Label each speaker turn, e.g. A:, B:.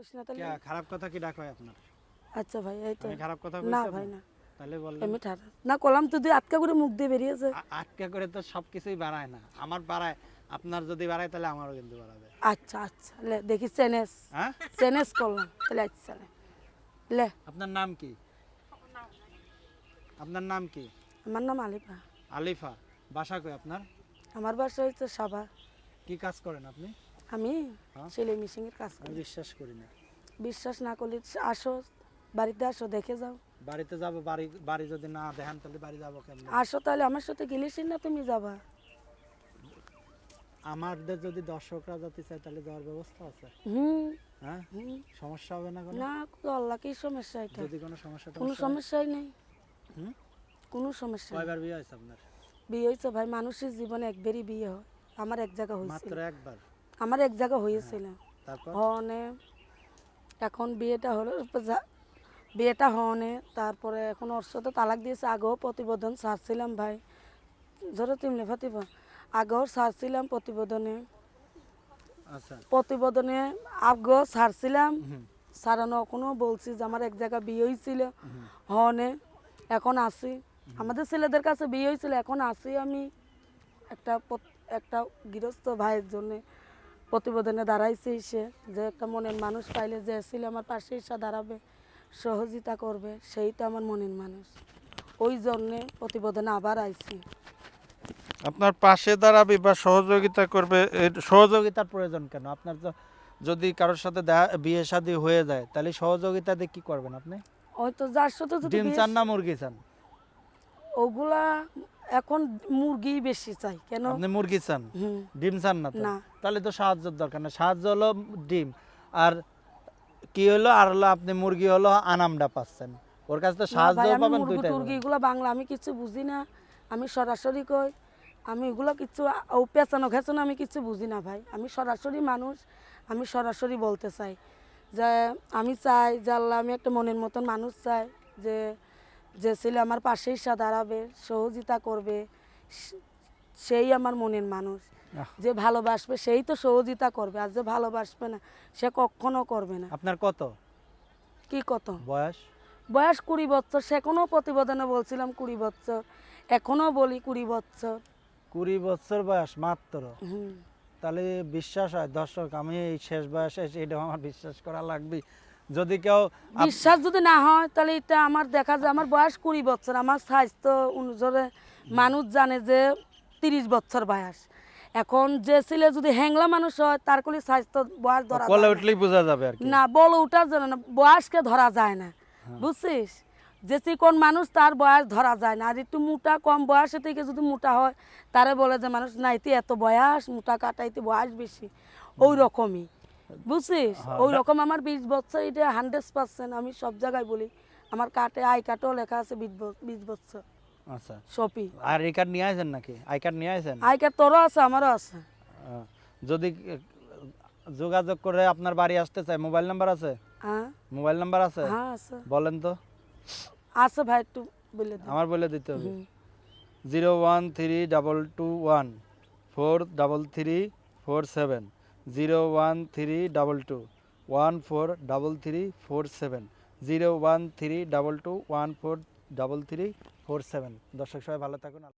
A: কইস না তাহলে।
B: খারাপ কথা কি ডাক হয় আপনার?
A: আচ্ছা ভাই এই তো।
B: আমি খারাপ কথা
A: না
B: কইছি?
A: ভাই না।
B: তাহলে বললেন
A: এমনি ঠাড়া না কলাম তো, তুই আটকা করে মুখ দিয়ে বেরিয়েছে।
B: আটকা করে তো সবকিছুই বাড়ায় না, আমার বাড়ায়। আপনার যদি বাড়ায় তাহলে আমারও কিন্তু বাড়াবে।
A: আচ্ছা আচ্ছা লে দেখি চেনেস।
B: হ্যাঁ
A: চেনেস করলাম তাহলে। আচ্ছা লে।
B: আপনার নাম কি? আপনার নাম কি?
A: আমার নাম আলিফা।
B: আলিফা। বাসা কই আপনার?
A: আমার বাসা হচ্ছে সাবা।
B: কি কাজ করেন আপনি?
A: আমি
B: হ্যাঁ?
A: সেলাই মেশিনের কাজ
B: আমি
A: করি।
B: বিশ্বাস করি না।
A: বিশ্বাস না করলে আসো, বাড়িতে আসো, দেখে যাও।
B: বাড়িতে যাব, বাড়ি যদি না দেখেন তাহলে বাড়ি যাব কেমনে?
A: আসো তাহলে আমার সাথে গেলেছি না তুমি যাবা।
B: আমাদের যদি দর্শকরা যেতে চায় তাহলে যাওয়ার ব্যবস্থা আছে?
A: হুম
B: হ্যাঁ,
A: হুম।
B: সমস্যা হবে না কোনো?
A: না আল্লাহ কি সমস্যা এটা?
B: যদি কোনো সমস্যা
A: কোনো সমস্যাই নেই।
B: হুম?
A: কোনো সমস্যা নেই।
B: কয়বার বিয়ে হয়েছে আপনার?
A: বিয়ে হয়েছে ভাই, মানুষের জীবনে একবারই বিয়ে হয়। আমার এক জায়গা হয়েছিল।
B: মাত্র একবার?
A: আমার এক জায়গা হয়েছিল।
B: তারপর?
A: হনে এখন বিয়েটা হলো, বিয়েটা হনে তারপরে এখন ওর সাথে তালাক দিয়েছে। আগেও প্রতিবেদন ছাড়ছিলাম ভাই, ধরো তিমলে ফাতিবা, আগেও ছাড়ছিলাম প্রতিবেদনে।
B: আচ্ছা।
A: প্রতিবেদনে আগেও ছাড়ছিলাম,
B: হুম,
A: ছাড়ানো এখনও বলছি যে আমার এক জায়গা বিয়ে হয়েছিল হনে, এখন আসি। আমাদের ছেলেদের কাছে বিয়ে হয়েছিল, এখন আসি আমি একটা গৃহস্থ ভাইয়ের জন্যে প্রতিবেদনে দাঁড়াইছে সে, যে একটা মনের মানুষ পাইলে যে ছেলে আমার পাশে এসে দাঁড়াবে, সহযোগিতা করবে, সেই তো আমার মনের মানুষ। ওই জন্যে প্রতিবেদনে আবার আইছি।
B: আপনার পাশে দাঁড়াবে বা সহযোগিতা করবে, সহযোগিতার প্রয়োজন কেন? আপনার যদি কারোর সাথে বিয়ে শাদী হয়ে যায় তাহলে সহযোগিতা দিয়ে কি করবেন আপনি?
A: ওই তো যার সাথে যদি
B: ডিম চান না মুরগি চান?
A: ওগুলা এখন মুরগি বেশি চাই। কেন?
B: আপনি মুরগি চান,
A: হুম।
B: ডিম চান না তো?
A: না।
B: তাহলে তো সাহায্যের দরকার না। সাহায্য হলো ডিম, আর কি হলো, আর হলো আপনি মুরগি হলো আনামটা পাচ্ছেন, ওর কাছে তো সাহায্য পাবেন। দুইটাই
A: মুরগি এগুলো বাংলা আমি কিছু বুঝি না। আমি সরাসরি কই, আমি এগুলো কিছু ও পেঁচানো ঘেঁচানো আমি কিছু বুঝি না ভাই। আমি সরাসরি মানুষ, আমি সরাসরি বলতে চাই যে আমি চাই যে আল্লাহ, আমি একটা মনের মতন মানুষ চাই, যে যে ছেলে আমার পাশে এসে দাঁড়াবে, সহযোগিতা করবে, সেই আমার মনের মানুষ। যে ভালোবাসবে সেই তো সহযোগিতা করবে, আর যে ভালোবাসবে না সে কখনো করবে না।
B: আপনার কত
A: কি কত
B: বয়স?
A: বয়স? 20 বছর। সেখনও প্রতিবেদনে বলছিলাম 20 বছর, এখনও বলি 20 বছর।
B: 20 বছর বয়স মাত্র?
A: হুম।
B: তাহলে বিশ্বাস হয় দর্শক, আমি এই শেষ বয়সে এটা আমার বিশ্বাস করা লাগবে। যদি কেউ
A: বিশ্বাস যদি না হয় তাহলে এটা আমার দেখা যায় আমার বয়স 20 বছর, আমার স্বাস্থ্য অনুযায়ী মানুষ জানে যে 30 বছর বয়স। এখন যে ছেলে যদি হ্যাংলা মানুষ হয় তার কোলে স্বাস্থ্য বয়স ধরা
B: কলে
A: যায়
B: উঠলেই বোঝা যাবে আর কি।
A: না, বলে ওঠার জন্য না, বয়সকে ধরা যায় না, বুঝছিস? যে কোন মানুষ তার বয়স ধরা যায় না। আর একটু মোটা কম বয়সে থেকে যদি মোটা হয় তারে বলে যে মানুষ নাইতে এত বয়স, মোটা কাটাইতে বয়স বেশি, ওই রকমই, বুঝছিস? ওই রকম আমার 20 বছর, এটা 100%। আমি সব জায়গায় বলি, আমার কার্ডে আই কার্ডও লেখা আছে 20 বছর।
B: আচ্ছা।
A: সপি
B: আর এই কার্ড নিয়ে আসেন নাকি? আই কার্ড নিয়ে আসেন?
A: আই কার্ড তোরও আছে, আমারও আছে।
B: যদি যোগাযোগ করে আপনার বাড়ি আসতে চাই, মোবাইল নাম্বার আছে?
A: হ্যাঁ
B: মোবাইল নাম্বার আছে?
A: হ্যাঁ আছে।
B: বলেন তো।
A: আছে ভাই, একটু বলে দিন।
B: আমার বলে দিতে হবে। 01322 43347, 01322 1433347, 01322 1433347। দর্শক সবাই ভালো থাকুন।